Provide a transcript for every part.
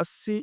80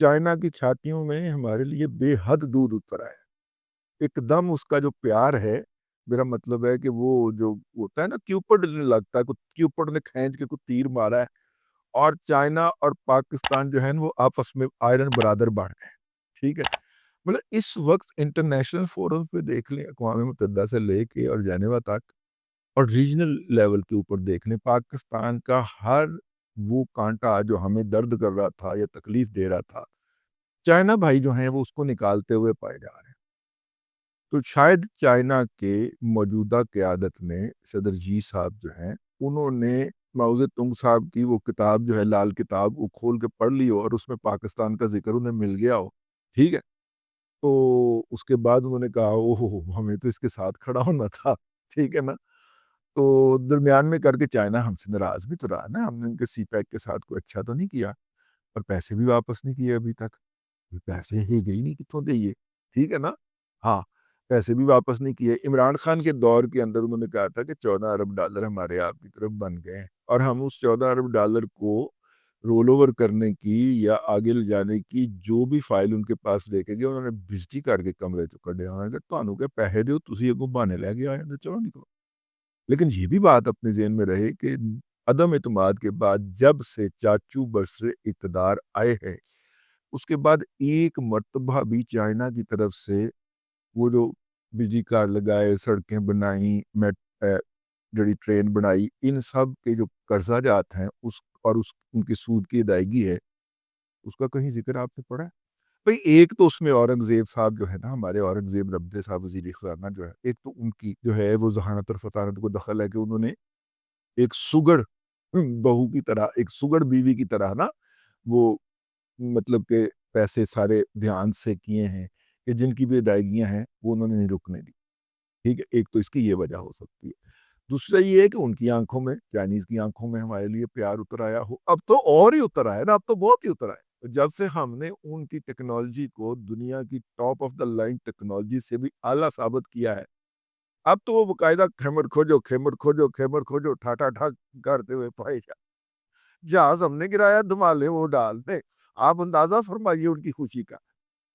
China کی چھاتیوں میں ہمارے لیے بے حد دودھ اترا ہے، ایک دم اس کا جو پیار ہے، میرا مطلب ہے کہ وہ جو ہوتا ہے نا کیوپڈ لگتا ہے، کیوپڈ نے کھینچ کے کوئی تیر مارا ہے، اور چائنا اور پاکستان جو ہے نا وہ آپس میں آئرن برادر بن گئے، ٹھیک ہے۔ مطلب اس وقت انٹرنیشنل فورم پہ دیکھ لیں، اقوام متحدہ سے لے کے اور جنیوا تک، اور ریجنل لیول کے اوپر دیکھ لیں، پاکستان کا ہر وہ کانٹا جو ہمیں درد کر رہا تھا یا تکلیف دے رہا تھا، چائنا بھائی جو ہیں وہ اس کو نکالتے ہوئے پائے جا رہے ہیں۔ تو شاید چائنا کے موجودہ قیادت نے، صدر جی صاحب جو ہیں، انہوں نے ماؤ زے تونگ صاحب کی وہ کتاب جو ہے لال کتاب، وہ کھول کے پڑھ لی ہو اور اس میں پاکستان کا ذکر انہیں مل گیا ہو، ٹھیک ہے۔ تو اس کے بعد انہوں نے کہا اوہ ہمیں تو اس کے ساتھ کھڑا ہونا تھا، ٹھیک ہے نا۔ تو درمیان میں کر کے چائنا ہم سے ناراض بھی تو رہا نا، ہم نے ان کے سی پیک کے ساتھ کوئی اچھا تو نہیں کیا، اور پیسے بھی واپس نہیں کیے ابھی تک، پیسے ہی گئی نہیں کتوں دے یہ، ٹھیک ہے نا۔ ہاں، پیسے بھی واپس نہیں کیے۔ عمران خان کے دور کے اندر انہوں نے کہا تھا کہ 14 ارب ڈالر ہمارے آپ کی طرف بن گئے ہیں، اور ہم اس 14 ارب ڈالر کو رول اوور کرنے کی یا آگے لے جانے کی جو بھی فائل ان کے پاس لے کے گئے، انہوں نے بجتی کر کے کمرے چ کڈیا، انہوں نے کہا تانوں کے پیسے دیو، تسی اگوں بہانے لے کے آئے ہیں، چلو نکلو۔ لیکن یہ بھی بات اپنے ذہن میں رہے کہ عدم اعتماد کے بعد جب سے چاچو برسر اقتدار آئے ہیں، اس کے بعد ایک مرتبہ بھی چائنا کی طرف سے وہ جو بجلی کار لگائے، سڑکیں بنائیں، جڑی ٹرین بنائی، ان سب کے جو قرضہ جات ہیں اور ان کی سود کی ادائیگی ہے، اس کا کہیں ذکر آپ نے پڑھا ہے؟ بھئی ایک تو اس میں اورنگزیب صاحب جو ہے نا، ہمارے اورنگزیب ربدے صاحب وزیر خزانہ جو ہے، ایک تو ان کی جو ہے وہ ذہانت اور فطانت کو دخل ہے کہ انہوں نے ایک سگڑ بہو کی طرح، ایک سگڑ بیوی کی طرح نا، وہ مطلب کہ پیسے سارے دھیان سے کیے ہیں کہ جن کی بھی ادائیگیاں ہیں وہ انہوں نے نہیں رکنے دی، ٹھیک ہے۔ ایک تو اس کی یہ وجہ ہو سکتی ہے، دوسرا یہ ہے کہ ان کی آنکھوں میں، چائنیز کی آنکھوں میں ہمارے لیے پیار اتر آیا ہو، اب تو اور ہی اتر آیا نا، اب تو بہت ہی اتر آیا، جب سے ہم نے ان کی ٹیکنالوجی کو دنیا کی top of the line technology سے بھی اعلیٰ ثابت کیا ہے۔ اب تو وہ باقاعدہ کھیمر کھوجو کھیمر کھوجو کھیمر کھوجو ٹھاٹا ٹھاک کرتے ہوئے پائے جا، جہاز ہم نے گرایا، دھمالے وہ ڈال دیں۔ آپ اندازہ فرمائیے ان کی خوشی کا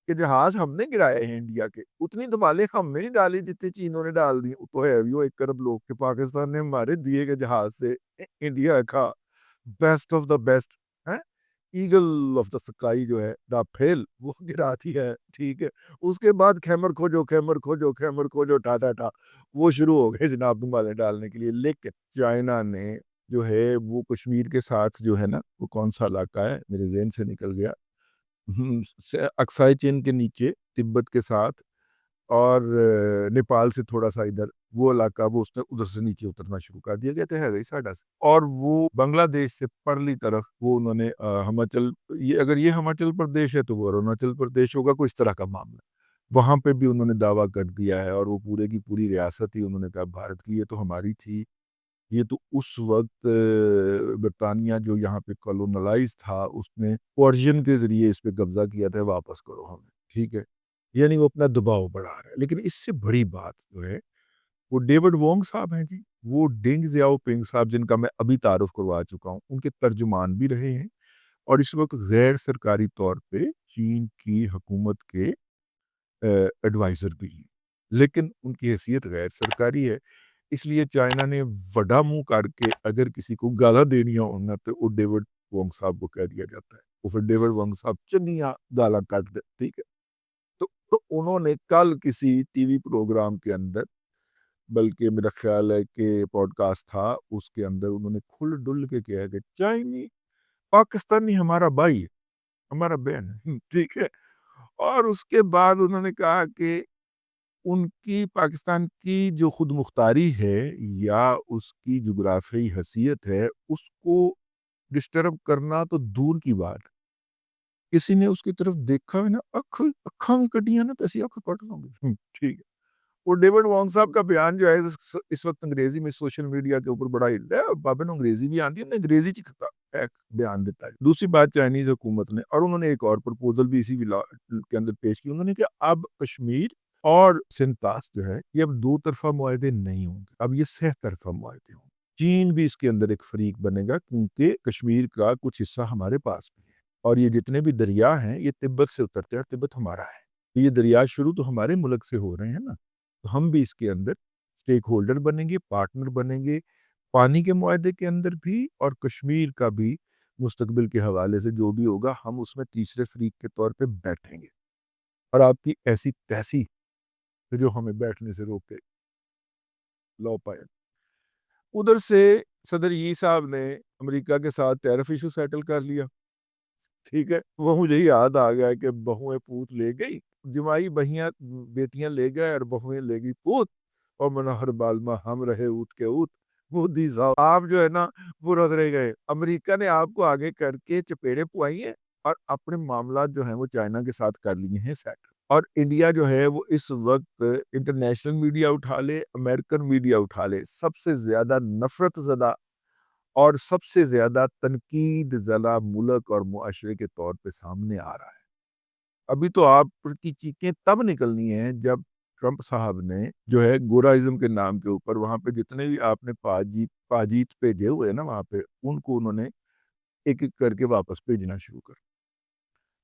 کہ جہاز ہم نے گرائے ہیں انڈیا کے، اتنی دھمالے ہم نے نہیں ڈالی جتنے چینوں نے ڈال دی، تو ہے بھی وہ 1 ارب لوگ کہ پاکستان نے ہمارے دیے گئے جہاز سے انڈیا کا بیسٹ آف دا بیسٹ ہے، ایگل آف دا سکائی جو ہے رافیل، وہ گرا دی ہے، ٹھیک ہے۔ اس کے بعد کھیمر کھوجو کھیمر کھوجو کھیمر کھوجو ٹھا ٹھا وہ شروع ہو گئے جناب دھمالے ڈالنے کے لیے۔ لیکن چائنا نے جو ہے وہ کشمیر کے ساتھ جو ہے نا، وہ کون سا علاقہ ہے میرے ذہن سے نکل گیا، اکسائی چین کے نیچے تبت کے ساتھ، اور نیپال سے تھوڑا سا ادھر وہ علاقہ، وہ اس نے ادھر سے نیچے اترنا شروع کر دیا، کہتے ہے گئی ساڈا سے، اور وہ بنگلہ دیش سے پرلی طرف وہ انہوں نے ہماچل، اگر یہ ہماچل پردیش ہے تو وہ اروناچل پردیش ہوگا، کوئی اس طرح کا معاملہ، وہاں پہ بھی انہوں نے دعویٰ کر دیا ہے، اور وہ پورے کی پوری ریاست ہی انہوں نے کہا بھارت کی، یہ تو ہماری تھی، یہ تو اس وقت برطانیہ جو یہاں پہ کالونلائز تھا، اس نے کورژن کے ذریعے اس پہ قبضہ کیا تھا، واپس کرو ہمیں، ٹھیک ہے۔ یعنی وہ اپنا دباؤ بڑھا رہا ہے۔ لیکن اس سے بڑی بات جو ہے وہ ڈیوڈ وونگ صاحب ہیں جی، وہ ڈینگ زیاؤ پنگ صاحب، جن کا میں ابھی تعارف کروا چکا ہوں، ان کے ترجمان بھی رہے ہیں، اور اس وقت غیر سرکاری طور پہ چین کی حکومت کے ایڈوائزر بھی ہیں، لیکن ان کی حیثیت غیر سرکاری ہے، اس لیے چائنا نے وڈا منہ کر کے اگر کسی کو گالا دینی ہونا تو وہ ڈیوڈ وونگ صاحب کو کہہ دیا جاتا ہے، وہ پھر ڈیوڈ وونگ صاحب چنگیاں گالا کٹ دے، ٹھیک ہے۔ تو انہوں نے کل کسی ٹی وی پروگرام کے اندر، بلکہ میرا خیال ہے کہ پوڈ کاسٹ تھا، اس کے اندر انہوں نے کھل ڈل کے کہا کہ چائنی پاکستانی ہمارا بھائی ہے، ہمارا بہن ہے، ٹھیک ہے۔ اور اس کے بعد انہوں نے کہا کہ ان کی پاکستان کی جو خود مختاری ہے یا اس کی جغرافیائی حیثیت ہے، اس کو ڈسٹرب کرنا تو دور کی بات، کسی نے اس کی طرف دیکھا ہوئے نا، اکھاں میں کٹیاں نا تو ایسی اکھ کٹ لوں گے، ٹھیک ہے۔ وہ ڈیوڈ وانگ صاحب کا بیان جو ہے اس وقت انگریزی میں سوشل میڈیا کے اوپر بڑا ہل رہا ہے، بابے نے انگریزی بھی آتی ہے، انہیں انگریزی چکتا ایک بیان دیتا ہے۔ دوسری بات چائنیز حکومت نے، اور انہوں نے ایک اور پرپوزل بھی اسی کے اندر پیش کی، انہوں نے کہ اب کشمیر اور سنتاس جو ہے یہ اب دو طرفہ معاہدے نہیں ہوں گے، اب یہ سہ طرفہ معاہدے ہوں گے۔ چین بھی اس کے اندر ایک فریق بنے گا، کیونکہ کشمیر کا کچھ حصہ ہمارے پاس بھی ہے، اور یہ جتنے بھی دریا ہیں یہ تبت سے اترتے ہیں اور تبت ہمارا ہے. یہ دریا شروع تو ہمارے ملک سے ہو رہے ہیں نا, تو ہم بھی اس کے اندر سٹیک ہولڈر بنیں گے, پارٹنر بنیں گے, پانی کے معاہدے کے اندر بھی اور کشمیر کا بھی مستقبل کے حوالے سے جو بھی ہوگا ہم اس میں تیسرے فریق کے طور پہ بیٹھیں گے. اور آپ کی ایسی تیسی جو ہمیں بیٹھنے سے روکے لو پائے. ادھر سے صدر یی صاحب نے امریکہ کے ساتھ ٹیرف ایشو سیٹل کر لیا. ٹھیک ہے, وہ مجھے یاد آ گیا کہ بہویں پوت لے گئی, جمائی بہیاں بیٹیاں لے گئے اور بہویں لے گئی پوت, اور منہر بالما ہم رہے اوت کے اوت. مودی صاحب آپ جو ہے نا وہ رہ گئے. امریکہ نے آپ کو آگے کر کے چپیڑے پوائی ہیں اور اپنے معاملات جو ہیں وہ چائنا کے ساتھ کر لیے ہیں سیٹ. اور انڈیا جو ہے وہ اس وقت انٹرنیشنل میڈیا اٹھا لے, امریکن میڈیا اٹھا لے, سب سے زیادہ نفرت زدہ اور سب سے زیادہ تنقید زدہ ملک اور معاشرے کے طور پہ سامنے آ رہا ہے. ابھی تو آپ کی چیخیں تب نکلنی ہیں جب ٹرمپ صاحب نے جو ہے گورائزم کے نام کے اوپر وہاں پہ جتنے بھی آپ نے پاجیت بھیجے ہوئے نا وہاں پہ ان کو انہوں نے ایک ایک کر کے واپس بھیجنا شروع کر.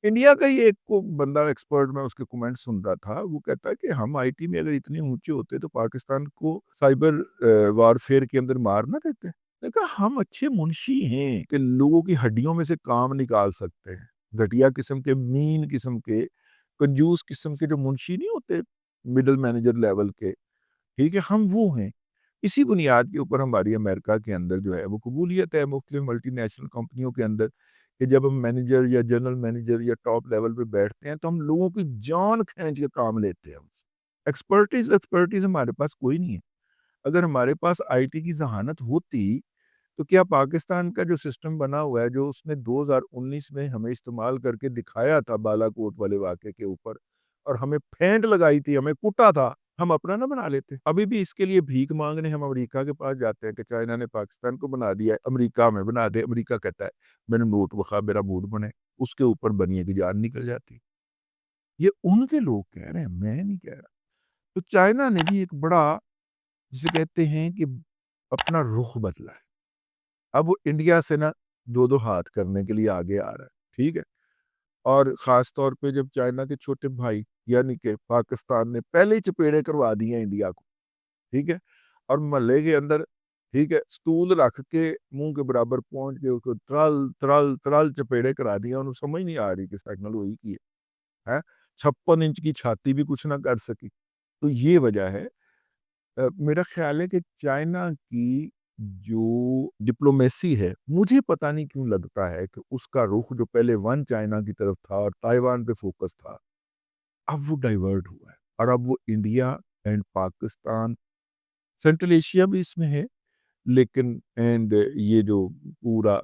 انڈیا کا ہی ایک کو بندہ ایکسپرٹ میں اس کے کومنٹ سن رہا تھا, وہ کہتا ہے کہ ہم آئی ٹی میں اگر اتنے اونچے ہوتے تو پاکستان کو سائبر وارفیئر کے اندر مار نہ دیتے. میں کہا ہم اچھے منشی ہیں کہ لوگوں کی ہڈیوں میں سے کام نکال سکتے ہیں. گھٹیا قسم کے, مین قسم کے, کنجوس قسم کے جو منشی نہیں ہوتے مڈل مینیجر لیول کے, ٹھیک ہے, ہم وہ ہیں. اسی بنیاد کے اوپر ہماری امریکہ کے اندر جو ہے وہ قبولیت ہے مختلف ملٹی نیشنل کمپنیوں کے اندر کہ جب ہم مینیجر یا جنرل مینیجر یا ٹاپ لیول پہ بیٹھتے ہیں تو ہم لوگوں کی جان کھینچ کے کام لیتے ہیں. ایکسپرٹیز ہمارے پاس کوئی نہیں ہے. اگر ہمارے پاس آئی ٹی کی ذہانت ہوتی تو کیا پاکستان کا جو سسٹم بنا ہوا ہے جو اس نے 2019 میں ہمیں استعمال کر کے دکھایا تھا بالا کوٹ والے واقعے کے اوپر, اور ہمیں پھینٹ لگائی تھی, ہمیں کوٹا تھا, ہم اپنا نہ بنا لیتے. ابھی بھی اس کے لیے بھیک مانگنے ہم امریکہ کے پاس جاتے ہیں کہ چائنا نے پاکستان کو بنا دیا ہے, امریکہ میں بنا دے. امریکہ کہتا ہے میں نے نوٹ بخوا میرا موڈ بنے, اس کے اوپر بنیے کی جان نکل جاتی. یہ ان کے لوگ کہہ رہے ہیں, میں نہیں کہہ رہا. تو چائنا نے بھی ایک بڑا جسے کہتے ہیں کہ اپنا رخ بدلا ہے. اب وہ انڈیا سے نا دو ہاتھ کرنے کے لیے آگے آ رہا ہے. ٹھیک ہے, اور خاص طور پہ جب چائنا کے چھوٹے بھائی یعنی کہ پاکستان نے پہلے ہی چپیڑے کروا دی ہیں انڈیا کو, ٹھیک ہے, اور محلے کے اندر ٹھیک ہے سٹول رکھ کے منہ کے برابر پہنچ کے اس کو ترل چپیڑے کرا دیا. انہوں سمجھ نہیں آ رہی کہ ٹیکنالوجی کی ہے 56 انچ کی چھاتی بھی کچھ نہ کر سکی. تو یہ وجہ ہے. میرا خیال ہے کہ چائنا کی جو ڈپلومیسی ہے مجھے پتہ نہیں کیوں لگتا ہے کہ اس کا رخ جو پہلے ون چائنا کی طرف تھا اور تائیوان پہ فوکس تھا اب وہ ڈائیورٹ ہوا ہے, اور اب وہ India and Pakistan, central Asia بھی اس میں ہے, لیکن اینڈ یہ جو پورا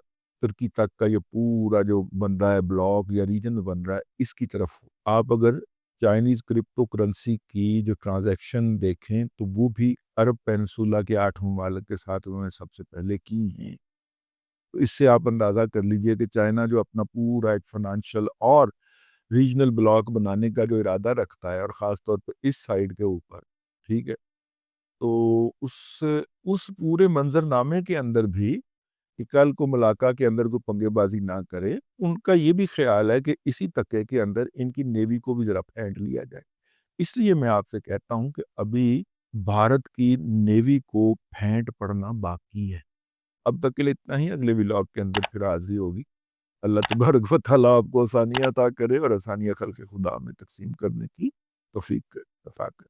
ترکی تک کا یہ پورا جو بن رہا ہے بلاک یا ریجن بن رہا ہے اس کی طرف. آپ اگر چائنیز کرپٹو کرنسی کی جو ٹرانزیکشن دیکھیں تو وہ بھی عرب پینسولا کے 8 ممالک کے ساتھ انہوں نے سب سے پہلے کی ہیں. تو اس سے آپ اندازہ کر لیجئے کہ چائنا جو اپنا پورا ایک فائنانشل اور ریجنل بلاک بنانے کا جو ارادہ رکھتا ہے اور خاص طور پہ اس سائیڈ کے اوپر, ٹھیک ہے, تو اس پورے منظرنامے کے اندر بھی کہ کل کو ملاقہ کے اندر کوئی پنگے بازی نہ کرے, ان کا یہ بھی خیال ہے کہ اسی تکے کے اندر ان کی نیوی کو بھی ذرا پھینٹ لیا جائے. اس لیے میں آپ سے کہتا ہوں کہ ابھی بھارت کی نیوی کو پھینٹ پڑنا باقی ہے. اب تک کے لیے اتنا ہی, اگلے ولاگ کے اندر پھر حاضری ہوگی. اللہ تبارک و تعالیٰ آپ کو آسانیاں عطا کرے اور آسانیاں خلق خدا میں تقسیم کرنے کی توفیق کرے.